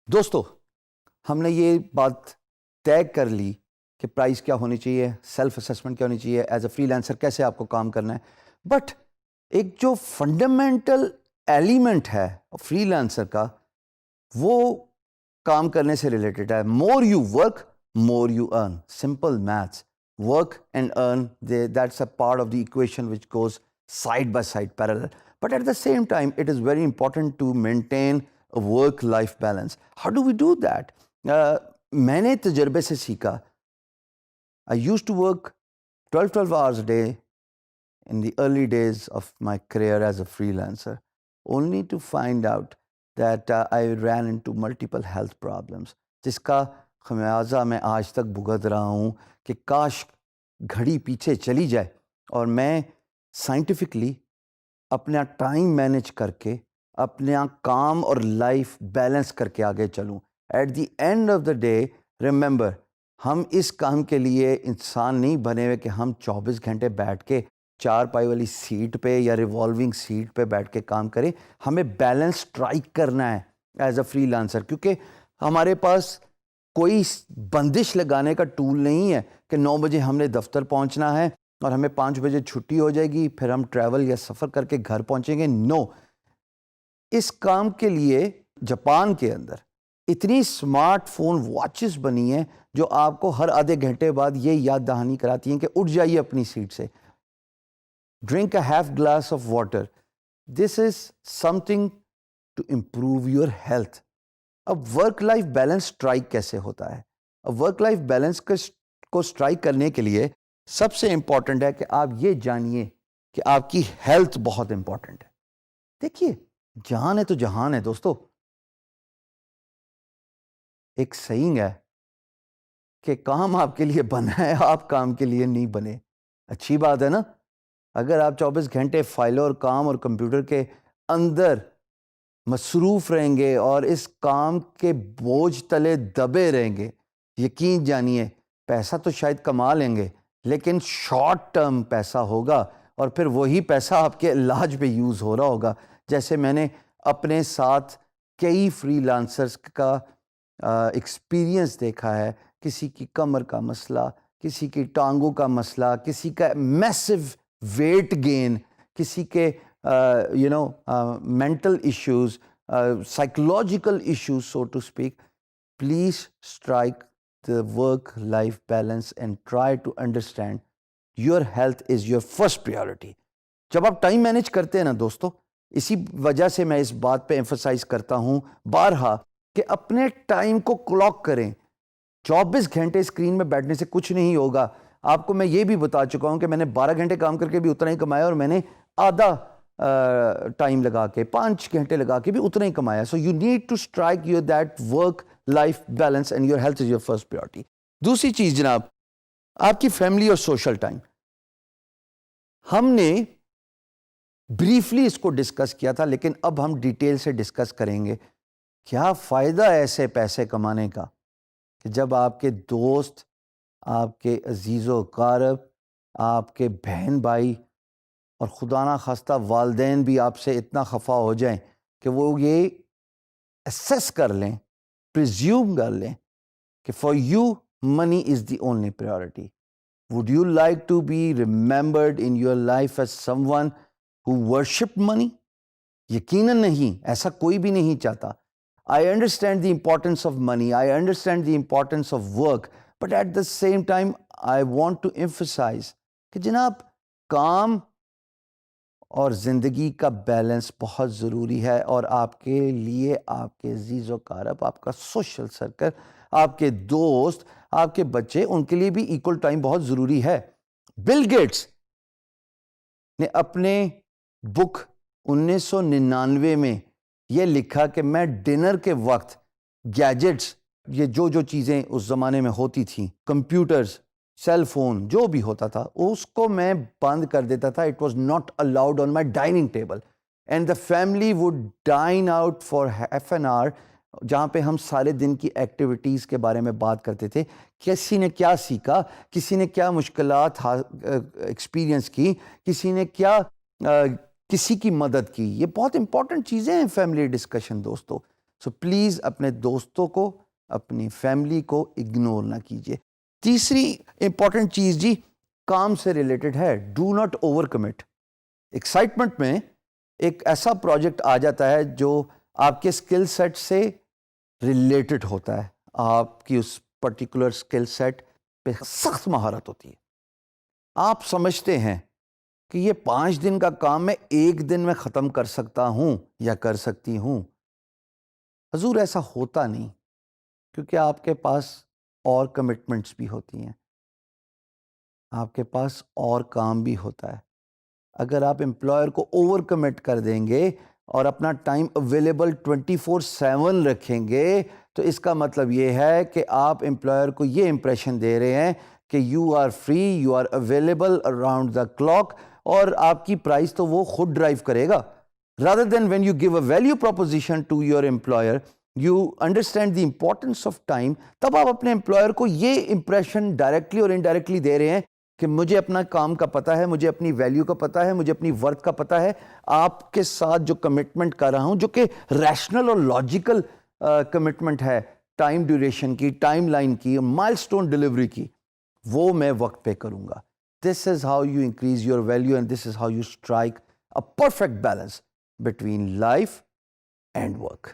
دوستو ہم نے یہ بات طے کر لی کہ پرائز کیا ہونی چاہیے، سیلف اسیسمنٹ کیا ہونی چاہیے، ایز اے فری لانسر کیسے آپ کو کام کرنا ہے، بٹ ایک جو فنڈامنٹل ایلیمنٹ ہے فری لانسر کا وہ کام کرنے سے ریلیٹڈ ہے. More you work more you earn. Simple maths. Work and earn, that's a part of the equation which goes side by side parallel. But at the same time, it is very important to maintain a work-life balance. How do we do that? میں نے تجربے سے سیکھا. I used to work 12 hours a day in the early days of my career as a freelancer, only to find out that I ran into multiple health problems, جس کا خمیازہ میں آج تک بھگت رہا ہوں کہ کاش گھڑی پیچھے چلی جائے اور میں سائنٹیفکلی اپنا ٹائم مینیج کر کے اپنا کام اور لائف بیلنس کر کے آگے چلوں. At the end of the day remember, ہم اس کام کے لیے انسان نہیں بنے ہوئے کہ ہم 24 گھنٹے بیٹھ کے 4 پائی والی سیٹ پہ یا ریوالونگ سیٹ پہ بیٹھ کے کام کریں. ہمیں بیلنس اسٹرائک کرنا ہے ایز اے فری لانسر, کیونکہ ہمارے پاس کوئی بندش لگانے کا ٹول نہیں ہے کہ 9 بجے ہم نے دفتر پہنچنا ہے اور ہمیں 5 بجے چھٹی ہو جائے گی, پھر ہم ٹریول یا سفر کر کے گھر پہنچیں گے. نو. اس کام کے لیے جاپان کے اندر اتنی اسمارٹ فون واچز بنی ہیں جو آپ کو ہر آدھے گھنٹے بعد یہ یاد دہانی کراتی ہیں کہ اٹھ جائیے اپنی سیٹ سے. Drink a half glass of water. This is something to improve your health. اب ورک لائف بیلنس اسٹرائک کیسے ہوتا ہے؟ اب ورک لائف بیلنس کو اسٹرائک کرنے کے لیے سب سے امپورٹنٹ ہے کہ آپ یہ جانیے کہ آپ کی ہیلتھ بہت امپورٹنٹ ہے. دیکھیے, جان ہے تو جہان ہے دوستو. ایک سیئنگ ہے کہ کام آپ کے لیے بنا ہے, آپ کام کے لیے نہیں بنے. اچھی بات ہے نا. اگر آپ 24 گھنٹے فائلوں اور کام اور کمپیوٹر کے اندر مصروف رہیں گے اور اس کام کے بوجھ تلے دبے رہیں گے, یقین جانیے پیسہ تو شاید کما لیں گے لیکن شارٹ ٹرم پیسہ ہوگا اور پھر وہی پیسہ آپ کے علاج پہ یوز ہو رہا ہوگا. جیسے میں نے اپنے ساتھ کئی فری لانسرز کا ایکسپیرینس دیکھا ہے. کسی کی کمر کا مسئلہ, کسی کی ٹانگوں کا مسئلہ, کسی کا میسو ویٹ گین, کسی کے mental issues, psychological issues, so to speak. Please strike the work-life balance and try to understand your health is your first priority. جب آپ ٹائم مینیج کرتے ہیں نا دوستو, اسی وجہ سے میں اس بات پہ ایمفسائز کرتا ہوں بارہا کہ اپنے ٹائم کو کلاک کریں. 24 گھنٹے اسکرین میں بیٹھنے سے کچھ نہیں ہوگا. آپ کو میں یہ بھی بتا چکا ہوں کہ میں نے 12 گھنٹے کام کر کے بھی اتنا ہی کمایا اور میں نے آدھا ٹائم لگا کے 5 گھنٹے لگا کے بھی اتنا ہی کمایا. So you need to strike your that work life balance and your health is your first priority. دوسری چیز جناب, آپ کی فیملی اور سوشل ٹائم. ہم نے بریفلی اس کو ڈسکس کیا تھا لیکن اب ہم ڈیٹیل سے ڈسکس کریں گے. کیا فائدہ ہے ایسے پیسے کمانے کا کہ جب آپ کے دوست, آپ کے عزیز و اقارب, آپ کے بہن بھائی اور خدا نہ خواستہ والدین بھی آپ سے اتنا خفا ہو جائیں کہ وہ یہ اسیس کر لیں, پریزیوم کر لیں کہ for you money is the only priority. Would you like to be remembered in your life as someone who worship money? یقیناً نہیں, ایسا کوئی بھی نہیں چاہتا. I understand the importance of money, I understand the importance of work, but at the same time I want to emphasize کہ جناب کام اور زندگی کا بیلنس بہت ضروری ہے, اور آپ کے لیے آپ کے عزیز و اقارب, آپ کا سوشل سرکل, آپ کے دوست, آپ کے بچے, ان کے لیے بھی ایکول ٹائم بہت ضروری ہے. بل گیٹس نے اپنے بک 1999 میں یہ لکھا کہ میں ڈنر کے وقت گیجٹس, یہ جو چیزیں اس زمانے میں ہوتی تھیں, کمپیوٹرز, سیل فون, جو بھی ہوتا تھا, اس کو میں بند کر دیتا تھا. It was not allowed on my dining table and the family would dine out for half an hour جہاں پہ ہم سارے دن کی ایکٹیویٹیز کے بارے میں بات کرتے تھے. کسی نے کیا سیکھا, کسی نے کیا مشکلات ایکسپیرینس کی, کسی نے کیا کسی کی مدد کی. یہ بہت امپورٹنٹ چیزیں ہیں فیملی ڈسکشن دوستو. سو پلیز اپنے دوستوں کو, اپنی فیملی کو اگنور نہ کیجیے. تیسری امپورٹنٹ چیز جی کام سے ریلیٹڈ ہے, do not over commit. Excitement میں ایک ایسا پروجیکٹ آ جاتا ہے جو آپ کے اسکل سیٹ سے ریلیٹڈ ہوتا ہے, آپ کی اس پرٹیکولر اسکل سیٹ پہ سخت مہارت ہوتی ہے. آپ سمجھتے ہیں کہ یہ 5 دن کا کام میں 1 دن میں ختم کر سکتا ہوں یا کر سکتی ہوں. حضور ایسا ہوتا نہیں, کیونکہ آپ کے پاس اور کمٹمنٹس بھی ہوتی ہیں, آپ کے پاس اور کام بھی ہوتا ہے. اگر آپ امپلائر کو اوور کمٹ کر دیں گے اور اپنا ٹائم اویلیبل 24/7 رکھیں گے تو اس کا مطلب یہ ہے کہ آپ امپلائر کو یہ امپریشن دے رہے ہیں کہ you are free, you are available around the clock, اور آپ کی پرائز تو وہ خود ڈرائیو کرے گا. rather than when you give a value proposition to your employer, you understand the importance of time, تب آپ اپنے امپلائر کو یہ امپریشن ڈائریکٹلی اور انڈائریکٹلی دے رہے ہیں کہ مجھے اپنا کام کا پتہ ہے, مجھے اپنی ویلیو کا پتہ ہے, مجھے اپنی ورتھ کا پتہ ہے. آپ کے ساتھ جو کمٹمنٹ کر رہا ہوں, جو کہ ریشنل اور لاجیکل کمٹمنٹ ہے, ٹائم ڈیوریشن کی, ٹائم لائن کی, مائل سٹون ڈلیوری کی, وہ میں وقت پہ کروں گا. This is how you increase your value and this is how you strike a perfect balance between life and work.